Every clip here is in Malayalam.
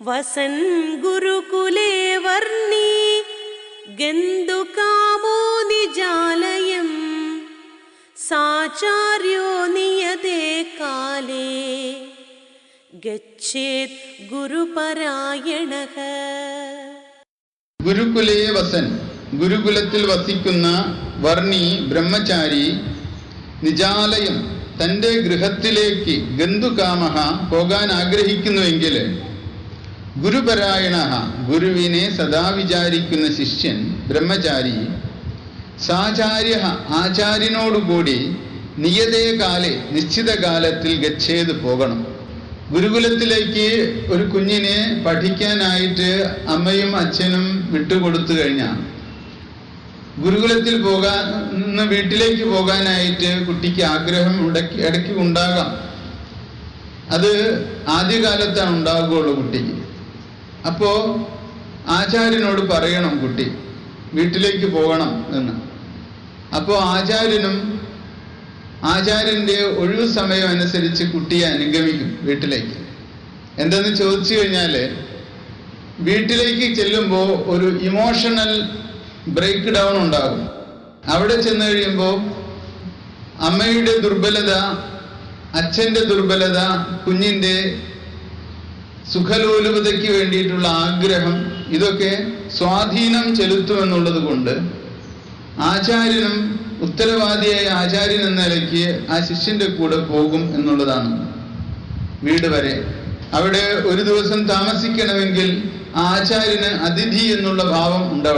വസൻ ഗുരുകുലേ വർണ്ണി ഗന്ധുകാമോ നിജാലയം സാചാര്യോ നിയതേ കാലേ ഗച്ഛേത് ഗുരുപരായണഃ. ഗുരുകുലേ വസൻ, ഗുരുകുലത്തിൽ വസിക്കുന്ന വർണ്ണി ബ്രഹ്മചാരി നിജാലയം, തൻ്റെ ഗൃഹത്തിലേക്ക് ഗന്ധുകാമഹ പോകാൻ ആഗ്രഹിക്കുന്നുവെങ്കിൽ ഗുരുപരായണ, ഗുരുവിനെ സദാ വിചാരിക്കുന്ന ശിഷ്യൻ ബ്രഹ്മചാരി സാചാര്യ, ആചാര്യനോടുകൂടി നിയതേ കാലേ, നിശ്ചിത കാലത്തിൽ ഗച്ഛേത് പോകണം. ഗുരുകുലത്തിലേക്ക് ഒരു കുഞ്ഞിനെ പഠിക്കാനായിട്ട് അമ്മയും അച്ഛനും വിട്ടുകൊടുത്തു കഴിഞ്ഞാൽ ഗുരുകുലത്തിൽ വീട്ടിലേക്ക് പോകാനായിട്ട് കുട്ടിക്ക് ആഗ്രഹം ഇടയ്ക്ക് ഉണ്ടാകാം. അത് ആദ്യകാലത്താണ് ഉണ്ടാകുകയുള്ളൂ കുട്ടിക്ക്. അപ്പോൾ ആചാര്യനോട് പറയണം കുട്ടി വീട്ടിലേക്ക് പോകണം എന്ന്. അപ്പോൾ ആചാര്യൻ്റെ ഒഴിവു സമയം അനുസരിച്ച് കുട്ടിയെ അനുഗമിക്കും വീട്ടിലേക്ക്. എന്തെന്ന് ചോദിച്ചു കഴിഞ്ഞാൽ, വീട്ടിലേക്ക് ചെല്ലുമ്പോൾ ഒരു ഇമോഷണൽ ബ്രേക്ക് ഡൗൺ ഉണ്ടാകും. അവിടെ ചെന്ന് കഴിയുമ്പോൾ അമ്മയുടെ ദുർബലത, അച്ഛൻ്റെ ദുർബലത, കുഞ്ഞിൻ്റെ സുഖലോലുപതയ്ക്ക് വേണ്ടിയിട്ടുള്ള ആഗ്രഹം, ഇതൊക്കെ സ്വാധീനം ചെലുത്തുമെന്നുള്ളത് കൊണ്ട് ആചാര്യനും ഉത്തരവാദിയായ ആചാര്യൻ എന്ന നിലയ്ക്ക് ആ ശിഷ്യന്റെ കൂടെ പോകും എന്നുള്ളതാണ്. വീട് വരെ അവിടെ ഒരു ദിവസം താമസിക്കണമെങ്കിൽ ആചാര്യന് അതിഥി എന്നുള്ള ഭാവം ഉണ്ട്.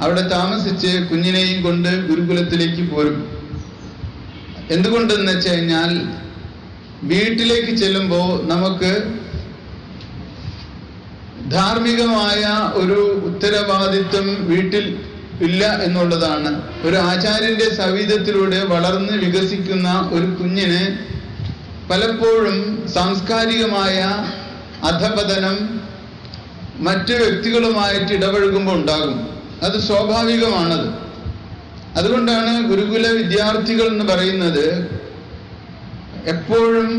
അവിടെ താമസിച്ച് കുഞ്ഞിനെയും കൊണ്ട് ഗുരുകുലത്തിലേക്ക് പോരും. എന്തുകൊണ്ടെന്ന് വെച്ച് കഴിഞ്ഞാൽ, വീട്ടിലേക്ക് ചെല്ലുമ്പോൾ നമുക്ക് ധാർമ്മികമായ ഒരു ഉത്തരവാദിത്വം വീട്ടിൽ ഇല്ല എന്നുള്ളതാണ്. ഒരു ആചാര്യന്റെ സവിധത്തിലൂടെ വളർന്ന് വികസിക്കുന്ന ഒരു കുഞ്ഞിന് പലപ്പോഴും സാംസ്കാരികമായ അധപതനം മറ്റു വ്യക്തികളുമായിട്ട് ഇടപഴകുമ്പോൾ ഉണ്ടാകും. അത് സ്വാഭാവികമാണത്. അതുകൊണ്ടാണ് ഗുരുകുല വിദ്യാർത്ഥികൾ എന്ന് പറയുന്നത് എപ്പോഴും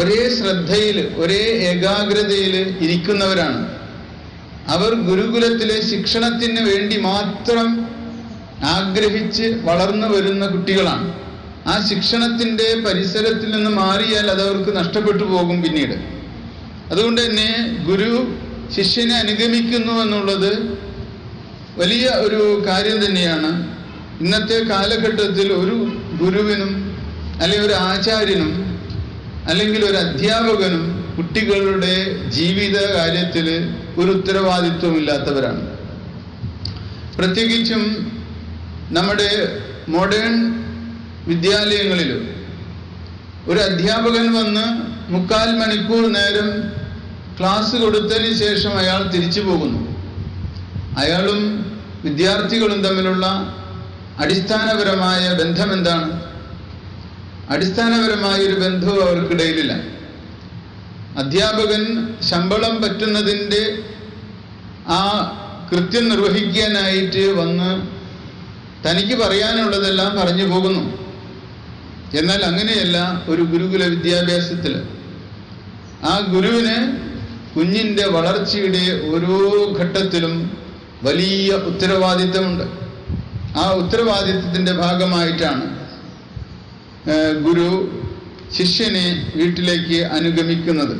ഒരേ ശ്രദ്ധയിൽ, ഒരേ ഏകാഗ്രതയിൽ ഇരിക്കുന്നവരാണ്. അവർ ഗുരുകുലത്തിലെ ശിക്ഷണത്തിന് വേണ്ടി മാത്രം ആഗ്രഹിച്ച് വളർന്നു വരുന്ന കുട്ടികളാണ്. ആ ശിക്ഷണത്തിൻ്റെ പരിസരത്തിൽ നിന്ന് മാറിയാൽ അതവർക്ക് നഷ്ടപ്പെട്ടു പോകും പിന്നീട്. അതുകൊണ്ട് തന്നെ ഗുരു ശിഷ്യനെ അനുഗമിക്കുന്നു എന്നുള്ളത് വലിയ ഒരു കാര്യം തന്നെയാണ്. ഇന്നത്തെ കാലഘട്ടത്തിൽ ഒരു ഗുരുവിനും അല്ലെങ്കിൽ ഒരു ആചാര്യനും അല്ലെങ്കിൽ ഒരു അധ്യാപകനും കുട്ടികളുടെ ജീവിത കാര്യത്തിൽ ഒരു ഉത്തരവാദിത്വമില്ലാത്തവരാണ്. പ്രത്യേകിച്ചും നമ്മുടെ മോഡേൺ വിദ്യാലയങ്ങളിൽ ഒരു അധ്യാപകൻ വന്ന് 3/4 മണിക്കൂർ നേരം ക്ലാസ് കൊടുത്തതിന് ശേഷം അയാൾ തിരിച്ചു പോകുന്നു. അയാളും വിദ്യാർത്ഥികളും തമ്മിലുള്ള അടിസ്ഥാനപരമായ ബന്ധം എന്താണ്? അടിസ്ഥാനപരമായൊരു ബന്ധവും അവർക്കിടയിലില്ല. അധ്യാപകൻ ശമ്പളം പറ്റുന്നതിൻ്റെ ആ കൃത്യം നിർവഹിക്കാനായിട്ട് വന്ന് തനിക്ക് പറയാനുള്ളതെല്ലാം പറഞ്ഞു പോകുന്നു. എന്നാൽ അങ്ങനെയല്ല ഒരു ഗുരുകുല വിദ്യാഭ്യാസത്തിൽ. ആ ഗുരുവിന് കുഞ്ഞിൻ്റെ വളർച്ചയുടെ ഓരോ ഘട്ടത്തിലും വലിയ ഉത്തരവാദിത്തമുണ്ട്. ആ ഉത്തരവാദിത്തത്തിൻ്റെ ഭാഗമായിട്ടാണ് ഗുരു ശിഷ്യനെ വീട്ടിലേക്ക് അനുഗമിക്കുന്നത്.